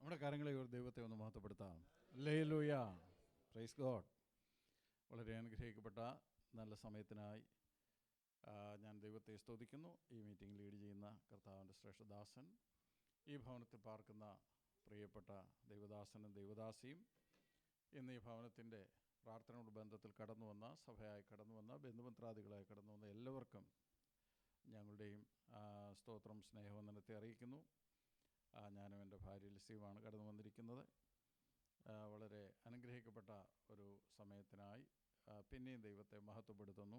നമ്മുടെ കാര്യങ്ങളെ ഒരു ദൈവത്തെ ഒന്ന് മഹത്വപ്പെടുത്താം. Hallelujah, praise God. വളരെ അനുഗ്രഹിക്കപ്പെട്ട നല്ല സമയത്തിനായി ഞാൻ ദൈവത്തെ സ്തുതിക്കുന്നു. ഈ മീറ്റിംഗ് ലീഡ് ചെയ്യുന്ന കർത്താവിൻ്റെ ശ്രേഷ്ഠദാസൻ, ഈ ഭവനത്തിൽ പാർക്കുന്ന പ്രിയപ്പെട്ട ദൈവദാസനും ദൈവദാസിയും, ഇന്ന് ഈ ഭവനത്തിൻ്റെ പ്രാർത്ഥനയുടെ ബന്ധത്തിൽ കടന്നു വന്ന, സഭയായി കടന്നു വന്ന, ബന്ധുമിത്രാദികളായി കടന്നു വന്ന എല്ലാവർക്കും ഞങ്ങളുടെയും സ്തോത്രം സ്നേഹവന്ദനത്തെ അറിയിക്കുന്നു. ഞാനും എൻ്റെ ഭാര്യ ലിസിയുമാണ് കടന്നു വന്നിരിക്കുന്നത്. വളരെ അനുഗ്രഹിക്കപ്പെട്ട ഒരു സമയത്തിനായി പിന്നെയും ദൈവത്തെ മഹത്വപ്പെടുത്തുന്നു.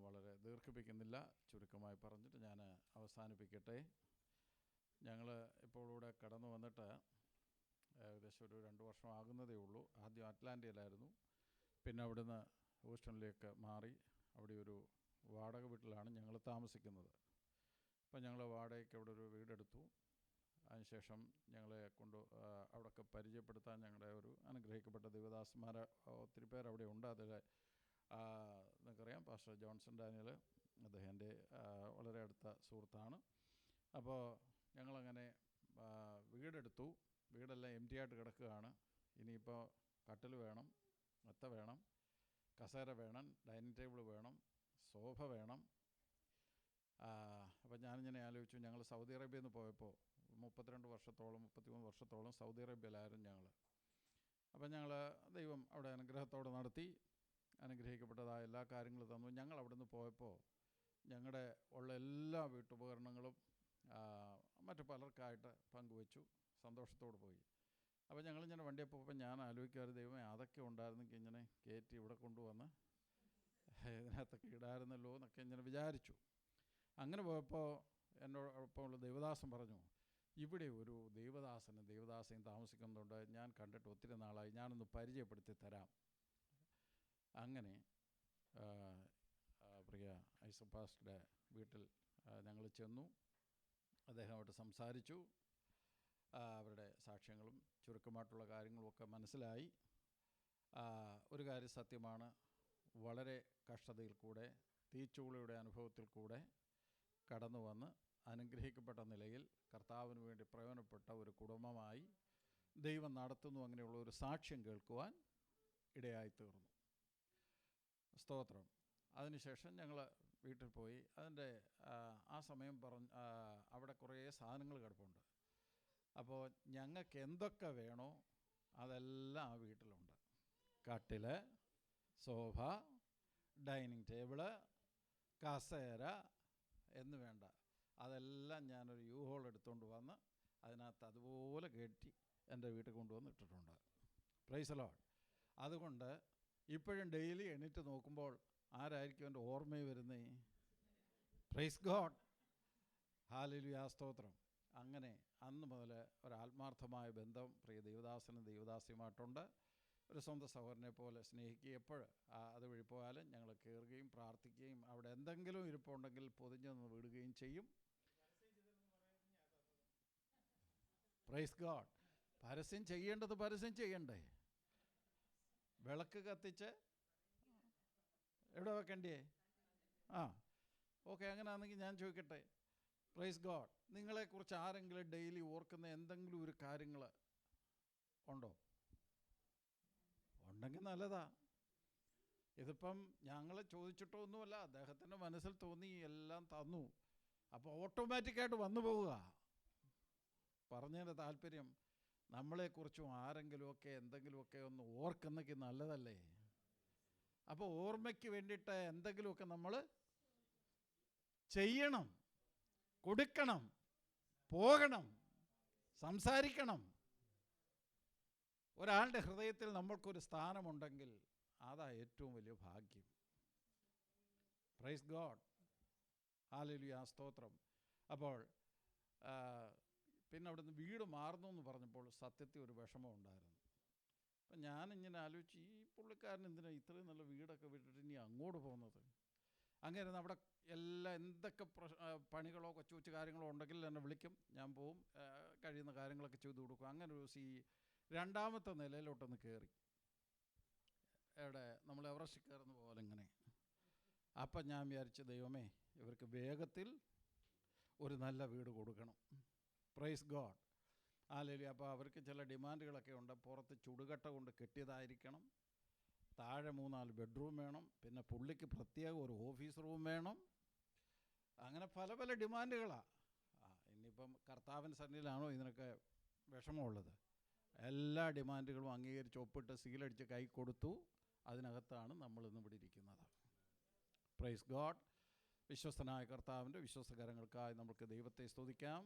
വളരെ ദീർഘിപ്പിക്കുന്നില്ല, ചുരുക്കമായി പറഞ്ഞിട്ട് ഞാൻ അവസാനിപ്പിക്കട്ടെ. ഞങ്ങൾ ഇപ്പോൾ ഇവിടെ കടന്നു വന്നിട്ട് ഏകദേശം ഒരു 2 വർഷം ആകുന്നതേ ഉള്ളൂ. ആദ്യം അറ്റ്ലാന്റയിലായിരുന്നു, പിന്നെ അവിടുന്ന് ഹൂസ്റ്റണിലേക്ക് മാറി അവിടെ ഒരു വാടക വീട്ടിലാണ് ഞങ്ങൾ താമസിക്കുന്നത്. അപ്പം ഞങ്ങൾ വാടകയ്ക്ക് അവിടെ ഒരു വീടെടുത്തു. അതിനുശേഷം ഞങ്ങളെ അവിടെയൊക്കെ പരിചയപ്പെടുത്താൻ ഞങ്ങളുടെ ഒരു അനുഗ്രഹിക്കപ്പെട്ട ദൈവദാസന്മാർ ഒത്തിരി പേർ അവിടെ ഉണ്ട്. അതിൽ നിങ്ങൾക്കറിയാം, പാസ്റ്റർ ജോൺസൺ ഡാനിയൽ, അദ്ദേഹം എൻ്റെ വളരെ അടുത്ത സുഹൃത്താണ്. അപ്പോൾ ഞങ്ങളങ്ങനെ വീടെടുത്തു. വീടെല്ലാം എം ടി ആയിട്ട് കിടക്കുകയാണ്. ഇനിയിപ്പോൾ കട്ടിൽ വേണം, മെത്ത വേണം, കസേര വേണം, ഡൈനിങ് ടേബിൾ വേണം, സോഫ വേണം. അപ്പം ഞാനിങ്ങനെ ആലോചിച്ചു, ഞങ്ങൾ സൗദി അറേബ്യയിൽ നിന്ന് പോയപ്പോൾ 33 വർഷത്തോളം സൗദി അറേബ്യയിലായിരുന്നു ഞങ്ങൾ. അപ്പം ഞങ്ങൾ ദൈവം അവിടെ അനുഗ്രഹത്തോടെ നടത്തി, അനുഗ്രഹിക്കപ്പെട്ടതായ എല്ലാ കാര്യങ്ങളും തന്നു. ഞങ്ങൾ അവിടെ നിന്ന് പോയപ്പോൾ ഞങ്ങളുടെ ഉള്ള എല്ലാ വീട്ടുപകരണങ്ങളും മറ്റു പലർക്കായിട്ട് പങ്കുവച്ചു, സന്തോഷത്തോடு പോയി. അപ്പോൾ ഞങ്ങളിങ്ങനെ വണ്ടിയിൽ പോയപ്പോൾ ഞാൻ ആലോചിക്കുമായിരുന്നു, ദൈവമേ അതൊക്കെ ഉണ്ടായിരുന്നെങ്കിൽ ഇങ്ങനെ കയറ്റി ഇവിടെ കൊണ്ടുവന്ന് ഇതിനകത്തൊക്കെ ഇടായിരുന്നല്ലോ എന്നൊക്കെ ഇങ്ങനെ വിചാരിച്ചു. അങ്ങനെ പോയപ്പോൾ എന്നോടൊപ്പമുള്ള ദൈവദാസൻ പറഞ്ഞു, ഇവിടെ ഒരു ദേവദാസയും താമസിക്കുന്നതുകൊണ്ട് ഞാൻ കണ്ടിട്ട് ഒത്തിരി നാളായി, ഞാനൊന്ന് പരിചയപ്പെടുത്തി തരാം. അങ്ങനെ പ്രിയ ഐസക് പാസ്റ്ററുടെ വീട്ടിൽ ഞങ്ങൾ ചെന്നു. അദ്ദേഹമായിട്ട് സംസാരിച്ചു. അവരുടെ സാക്ഷ്യങ്ങളും ചുരുക്കമായിട്ടുള്ള കാര്യങ്ങളുമൊക്കെ മനസ്സിലായി. ഒരു കാര്യം സത്യമാണ്, വളരെ കഷ്ടതയിൽ കൂടെ, തീച്ചൂളയുടെ അനുഭവത്തിൽ കൂടെ കടന്നു വന്ന് അനുഗ്രഹിക്കപ്പെട്ട നിലയിൽ കർത്താവിന് വേണ്ടി പ്രയോജനപ്പെട്ട ഒരു കുടുംബമായി ദൈവം നടത്തുന്നു. അങ്ങനെയുള്ള ഒരു സാക്ഷ്യം കേൾക്കുവാൻ ഇടയായിത്തീർന്നു. സ്തോത്രം. അതിനുശേഷം ഞങ്ങൾ വീട്ടിൽ പോയി. അതിൻ്റെ ആ സമയം അവിടെ കുറേ സാധനങ്ങൾ കിടപ്പുണ്ട്. അപ്പോൾ ഞങ്ങൾക്ക് എന്തൊക്കെ വേണോ അതെല്ലാം ആ വീട്ടിലുണ്ട്. കട്ടിൽ, സോഫ, ഡൈനിങ് ടേബിള്, കസേര എന്ന് വേണ്ട അതെല്ലാം ഞാനൊരു യു-ഹോൾ എടുത്തുകൊണ്ട് വന്ന് അതിനകത്ത് അതുപോലെ കയറ്റി എൻ്റെ വീട്ടിൽ കൊണ്ടുവന്ന് ഇട്ടിട്ടുണ്ട്. Praise the Lord. അതുകൊണ്ട് ഇപ്പോഴും ഡെയിലി എണീറ്റ് നോക്കുമ്പോൾ ആരായിരിക്കും എൻ്റെ ഓർമ്മയിൽ വരുന്നേ? പ്രൈസ് ഗോഡ്, ഹല്ലേലൂയ, സ്തോത്രം. അങ്ങനെ അന്ന് മുതൽ ഒരാത്മാർത്ഥമായ ബന്ധം പ്രിയ ദൈവദാസനും ദൈവദാസിയുമായിട്ടുണ്ട്. ഒരു സ്വന്തം സഹോദരനെ പോലെ സ്നേഹിക്കുകയും എപ്പോൾ അതുവഴി പോയാലും ഞങ്ങൾ കയറുകയും പ്രാർത്ഥിക്കുകയും അവിടെ എന്തെങ്കിലും ഇരിപ്പുണ്ടെങ്കിൽ പൊതിഞ്ഞൊന്ന് വിടുകയും ചെയ്യും. Praise God. പരസ്യം ചെയ്യേണ്ടത് പരസ്യം ചെയ്യണ്ടേ? വിളക്ക് കത്തിച്ച് എവിടെ വെക്കണ്ടേ? ഓക്കെ, അങ്ങനെയാണെങ്കിൽ ഞാൻ ചോദിക്കട്ടെ, പ്രൈസ് ഗോഡ്, നിങ്ങളെക്കുറിച്ച് ആരെങ്കിലും ഡെയിലി ഓർക്കുന്ന എന്തെങ്കിലും ഒരു കാര്യങ്ങൾ ഉണ്ടോ? ഉണ്ടെങ്കിൽ നല്ലതാ. ഇതിപ്പം ഞങ്ങൾ ചോദിച്ചിട്ടോ ഒന്നുമല്ല, അദ്ദേഹത്തിൻ്റെ മനസ്സിൽ തോന്നി, എല്ലാം തന്നു. അപ്പോൾ ഓട്ടോമാറ്റിക്കായിട്ട് വന്നു പോവുക. പറഞ്ഞതിൻ്റെ താല്പര്യം, നമ്മളെക്കുറിച്ചും ആരെങ്കിലുമൊക്കെ എന്തെങ്കിലുമൊക്കെ ഒന്ന് ഓർക്കുന്നെങ്കിൽ നല്ലതല്ലേ? അപ്പോൾ ഓർമ്മയ്ക്ക് വേണ്ടിയിട്ട് എന്തെങ്കിലുമൊക്കെ നമ്മൾ ചെയ്യണം, കൊടുക്കണം, പോകണം, സംസാരിക്കണം. ഒരാളുടെ ഹൃദയത്തിൽ നമ്മൾക്കൊരു സ്ഥാനമുണ്ടെങ്കിൽ അതാ ഏറ്റവും വലിയ ഭാഗ്യം. പ്രൈസ് ഗോഡ്, ഹല്ലേലൂയ, സ്തോത്രം. അപ്പോൾ പിന്നെ അവിടുന്ന് വീട് മാറുന്നു എന്ന് പറഞ്ഞപ്പോൾ സത്യത്തിൽ ഒരു വിഷമം ഉണ്ടായിരുന്നു. അപ്പം ഞാനിങ്ങനെ ആലോചിച്ച്, ഈ പുള്ളിക്കാരൻ എന്തിനാണ് ഇത്രയും നല്ല വീടൊക്കെ വിട്ടിട്ട് ഇനി അങ്ങോട്ട് പോകുന്നത്? അങ്ങനെ അവിടെ എന്തൊക്കെ പണികളോ കൊച്ചു കൊച്ചു കാര്യങ്ങളോ ഉണ്ടെങ്കിൽ എന്നെ വിളിക്കും, ഞാൻ പോവും, കഴിയുന്ന കാര്യങ്ങളൊക്കെ ചെയ്തു കൊടുക്കും. അങ്ങനെ ഒരു രണ്ടാമത്തെ നിലയിലോട്ടൊന്ന് കയറി, എവിടെ നമ്മൾ എവറസ്റ്റ് കയറുന്ന പോലെ ഇങ്ങനെ. അപ്പം ഞാൻ വിചാരിച്ചു, ദൈവമേ ഇവർക്ക് വേഗത്തിൽ ഒരു നല്ല വീട് കൊടുക്കണം. Praise God. ഹല്ലേലൂയ. അപ്പോൾ അവർക്ക് ചില ഡിമാൻഡുകളൊക്കെ ഉണ്ട്. പുറത്ത് ചുടുകട്ട കൊണ്ട് കെട്ടിയതായിരിക്കണം, താഴെ 3-4 ബെഡ്റൂം വേണം, പിന്നെ പുള്ളിക്ക് പ്രത്യേക ഒരു ഓഫീസ് റൂം വേണം. അങ്ങനെ പല പല ഡിമാൻഡുകളാണ്. ഇനിയിപ്പം കർത്താവിൻ്റെ സന്നിധിയിലാണോ ഇതിനൊക്കെ വിഷമമുള്ളത്? എല്ലാ ഡിമാൻഡുകളും അംഗീകരിച്ച് ഒപ്പിട്ട് സീലടിച്ച് കൈ കൊടുത്തു. അതിനകത്താണ് നമ്മളിന്ന് ഇവിടെ ഇരിക്കുന്നത്. Praise God. വിശ്വസ്തനായ കർത്താവിൻ്റെ വിശ്വസ്തകരങ്ങൾക്കായി നമുക്ക് ദൈവത്തെ സ്തുതിക്കാം.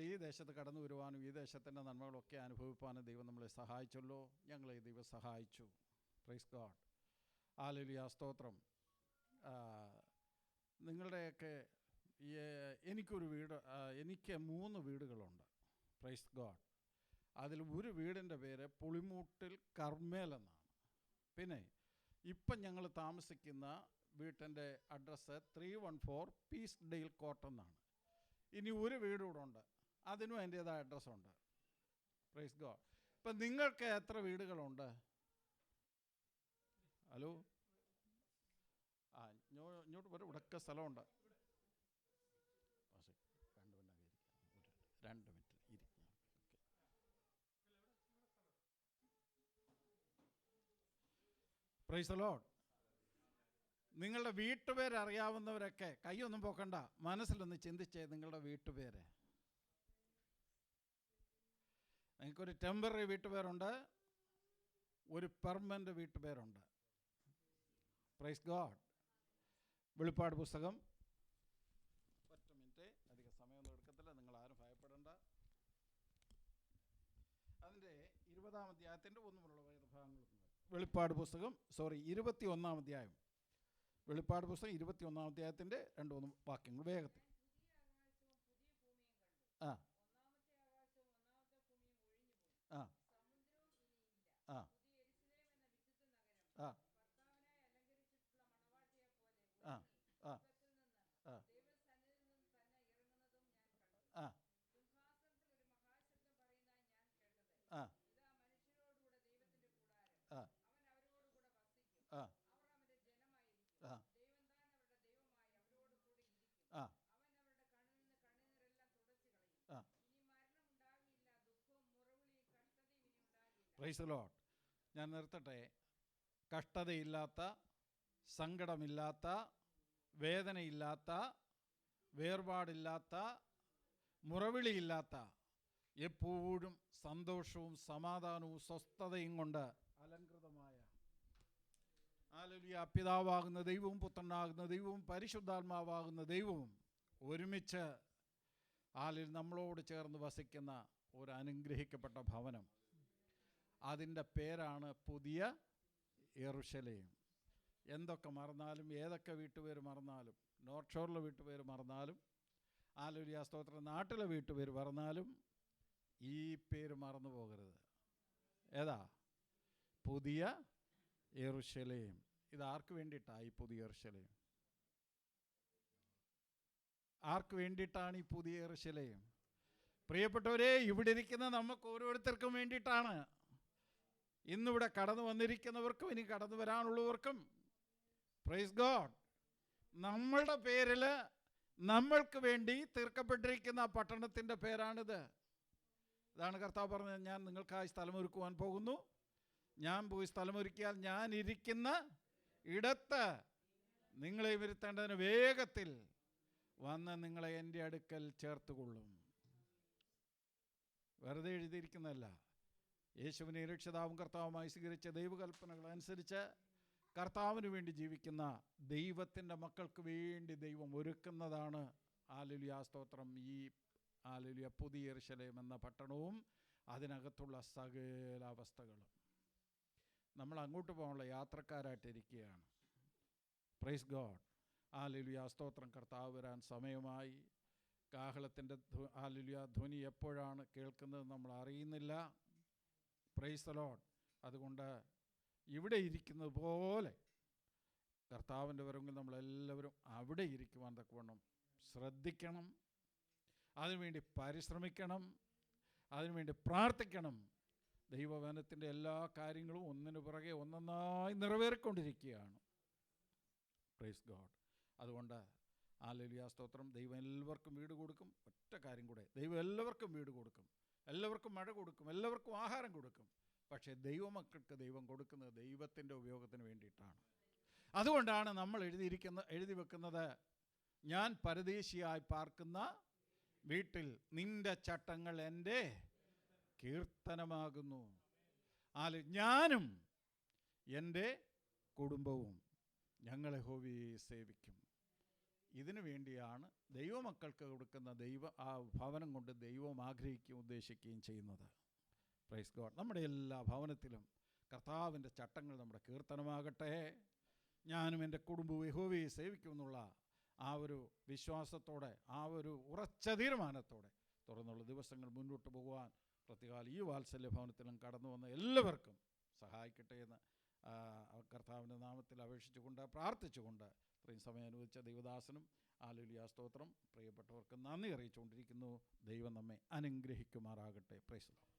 ഈ ദേശത്ത് കടന്നു വരുവാനും ഈ ദേശത്തിൻ്റെ നന്മകളൊക്കെ അനുഭവിപ്പാനും ദൈവം നമ്മളെ സഹായിച്ചല്ലോ. ഞങ്ങളെ ദൈവം സഹായിച്ചു. Praise God. ഹല്ലേലൂയ. സ്തോത്രം. നിങ്ങളുടെയൊക്കെ എനിക്കൊരു വീട്, എനിക്ക് 3 വീടുകളുണ്ട്. Praise God. അതിൽ ഒരു വീടിൻ്റെ പേര് പുളിമൂട്ടിൽ കർമ്മേൽ എന്നാണ്. പിന്നെ ഇപ്പം ഞങ്ങൾ താമസിക്കുന്ന വീട്ടിൻ്റെ അഡ്രസ്സ് 314 പീസ് ഡെയിൽ കോർട്ട് എന്നാണ്. ഇനി ഒരു വീട് കൂടെ ഉണ്ട്, അതിനും അതിൻ്റേതായ അഡ്രസ്സുണ്ട്. Praise God. ഇപ്പം നിങ്ങൾക്ക് എത്ര വീടുകളുണ്ട്? ഹലോ, ഇങ്ങോട്ട് വരും. ഇവിടെയൊക്കെ സ്ഥലമുണ്ട്. 2 മിനിറ്റ് ഇരിക്കാം. Praise the Lord. നിങ്ങളുടെ വീട്ടുപേര് അറിയാവുന്നവരൊക്കെ കൈയൊന്നും പോക്കണ്ട, മനസ്സിലൊന്ന് ചിന്തിച്ചേ. നിങ്ങളുടെ വീട്ടുപേര്, നിങ്ങൾക്കൊരു ടെമ്പററി വീട്ടുപേരുണ്ട്, ഒരു പെർമനൻ്റ് വീട്ടുപേരുണ്ട്. Praise God. വെളിപ്പാട് പുസ്തകം, ഒറ്റ മിനിറ്റ്, അധികം സമയമൊന്നും എടുക്കത്തില്ല, നിങ്ങളാരും ഭയപ്പെടേണ്ട. അതിൻ്റെ 20-ാം അധ്യായത്തിൻ്റെ 1 മുതലുള്ള വേദഭാഗങ്ങൾ. വെളിപ്പാട് പുസ്തകം 21-ാം അധ്യായം. വെളിപ്പാട് പുസ്തകം 21-ാം അധ്യായത്തിൻ്റെ 2-3 വാക്യങ്ങൾ വേഗത്തിൽ. ആ ആ ആ ആ ആ ആ ആ ആ ആ ആ ആ ആ ആ ആ. Praise the Lord. ഞാൻ നിർത്തട്ടെ. കഷ്ടതയില്ലാത്ത, സങ്കടമില്ലാത്ത, വേദനയില്ലാത്ത, വേർപാടില്ലാത്ത, മുറവിളിയില്ലാത്ത, എപ്പോഴും സന്തോഷവും സമാധാനവും സ്വസ്ഥതയും കൊണ്ട് അലങ്കൃതമായ ഹല്ലേലൂയ പിതാവാകുന്ന ദൈവവും പുത്രനാകുന്ന ദൈവവും പരിശുദ്ധാത്മാവാകുന്ന ദൈവവും ഒരുമിച്ച് നമ്മളോട് ചേർന്ന് വസിക്കുന്ന ഒരു അനുഗ്രഹിക്കപ്പെട്ട ഭവനം. അതിൻ്റെ പേരാണ് പുതിയ യെരൂശലേം. എന്തൊക്കെ മറന്നാലും, ഏതൊക്കെ വീട്ടുപേര് മറന്നാലും, നോർത്ത് ഷോറിലെ വീട്ടുപേര് മറന്നാലും, ഹല്ലേലൂയ സ്തോത്രം, നാട്ടിലെ വീട്ടുപേര് മറന്നാലും, ഈ പേര് മറന്നു പോകരുത്. ഏതാ? പുതിയ യെരൂശലേം. ഇത് ആർക്ക് വേണ്ടിയിട്ടാണ് ഈ പുതിയ യെരൂശലേം? ആർക്ക് വേണ്ടിയിട്ടാണ് ഈ പുതിയ യെരൂശലേം? പ്രിയപ്പെട്ടവരെ, ഇവിടെ ഇരിക്കുന്ന നമുക്ക് ഓരോരുത്തർക്കും വേണ്ടിയിട്ടാണ്. ഇന്നിവിടെ കടന്നു വന്നിരിക്കുന്നവർക്കും ഇനി കടന്നു വരാനുള്ളവർക്കും. Praise God. നമ്മളുടെ പേരിൽ നമ്മൾക്ക് വേണ്ടി തീർക്കപ്പെട്ടിരിക്കുന്ന പട്ടണത്തിൻ്റെ പേരാണിത്. ഇതാണ് കർത്താവ് പറഞ്ഞത്, ഞാൻ നിങ്ങൾക്കായി സ്ഥലമൊരുക്കുവാൻ പോകുന്നു. ഞാൻ പോയി സ്ഥലമൊരുക്കിയാൽ ഞാൻ ഇരിക്കുന്ന ഇടത്ത് നിങ്ങളെ വരുത്തേണ്ടതിന് വേഗത്തിൽ വന്ന് നിങ്ങളെ എൻ്റെ അടുക്കൽ ചേർത്തുകൊള്ളും. വെറുതെ എഴുതിയിരിക്കുന്നതല്ല. യേശുവിനെ രക്ഷിതാവും കർത്താവുമായി സ്വീകരിച്ച ദൈവകൽപ്പനകൾ അനുസരിച്ച് കർത്താവിന് വേണ്ടി ജീവിക്കുന്ന ദൈവത്തിൻ്റെ മക്കൾക്ക് വേണ്ടി ദൈവം ഒരുക്കുന്നതാണ് ഹല്ലേലൂയ സ്തോത്രം ഈ ഹല്ലേലൂയ പുതിയ യെരൂശലേം എന്ന പട്ടണവും അതിനകത്തുള്ള സകല അവസ്ഥകളും. നമ്മൾ അങ്ങോട്ട് പോകാനുള്ള യാത്രക്കാരായിട്ടിരിക്കുകയാണ്. Praise God. ഹല്ലേലൂയ സ്തോത്രം. കർത്താവ് വരാൻ സമയമായി. കാഹളത്തിൻ്റെ ഹല്ലേലൂയ ധ്വനി എപ്പോഴാണ് കേൾക്കുന്നത് നമ്മൾ അറിയുന്നില്ല. Praise the Lord. അതുകൊണ്ട് ഇവിടെ ഇരിക്കുന്നത് പോലെ കർത്താവിൻ്റെ വരവെങ്കിൽ നമ്മളെല്ലാവരും അവിടെ ഇരിക്കുവാൻ തക്കവണ്ണം ശ്രദ്ധിക്കണം. അതിനുവേണ്ടി പരിശ്രമിക്കണം, അതിനുവേണ്ടി പ്രാർത്ഥിക്കണം. ദൈവവചനത്തിൻ്റെ എല്ലാ കാര്യങ്ങളും ഒന്നിനു പുറകെ ഒന്നൊന്നായി നിറവേറിക്കൊണ്ടിരിക്കുകയാണ്. Praise God. അതുകൊണ്ട് ഹല്ലേലൂയ സ്തോത്രം. ദൈവം എല്ലാവർക്കും വീട് കൊടുക്കും. ഒറ്റ കാര്യം കൂടെ, ദൈവം എല്ലാവർക്കും വീട് കൊടുക്കും. എല്ലാവർക്കും മഴ കൊടുക്കും, എല്ലാവർക്കും ആഹാരം കൊടുക്കും. പക്ഷേ ദൈവമക്കൾക്ക് ദൈവം കൊടുക്കുന്നത് ദൈവത്തിൻ്റെ ഉപയോഗത്തിന് വേണ്ടിയിട്ടാണ്. അതുകൊണ്ടാണ് നമ്മൾ എഴുതി വെക്കുന്നത്, ഞാൻ പരദേശിയായി പാർക്കുന്ന വീട്ടിൽ നിന്റെ ചട്ടങ്ങൾ എൻ്റെ കീർത്തനമാകുന്നു. ഞാനും എൻ്റെ കുടുംബവും ഞങ്ങൾ യഹോവയെ സേവിക്കും. ഇതിനു വേണ്ടിയാണ് ദൈവമക്കൾക്ക് കൊടുക്കുന്ന ആ ഭവനം കൊണ്ട് ദൈവം ആഗ്രഹിക്കുകയും ഉദ്ദേശിക്കുകയും ചെയ്യുന്നത്. Praise God. നമ്മുടെ എല്ലാ ഭവനത്തിലും കർത്താവിൻ്റെ ചട്ടങ്ങൾ നമ്മുടെ കീർത്തനമാകട്ടെ. ഞാനും എൻ്റെ കുടുംബവും യഹോവയെ സേവിക്കുമെന്നുള്ള ആ ഒരു വിശ്വാസത്തോടെ, ആ ഒരു ഉറച്ച തീരുമാനത്തോടെ തുടർന്നുള്ള ദിവസങ്ങൾ മുന്നോട്ട് പോകുവാൻ പ്രത്യേകാൽ ഈ വാത്സല്യ ഭവനത്തിലും കടന്നു വന്ന എല്ലാവർക്കും സഹായിക്കട്ടെ എന്ന് കർത്താവിൻ്റെ നാമത്തിൽ അപേക്ഷിച്ചുകൊണ്ട് പ്രാർത്ഥിച്ചുകൊണ്ട് ഇത്രയും സമയം അനുവദിച്ച ദൈവദാസനും ഹല്ലേലൂയ സ്തോത്രം. പ്രിയപ്പെട്ടവർക്ക് നന്ദി അറിയിച്ചുകൊണ്ടിരിക്കുന്നു. ദൈവം നമ്മെ അനുഗ്രഹിക്കുമാറാകട്ടെ. Praise the Lord.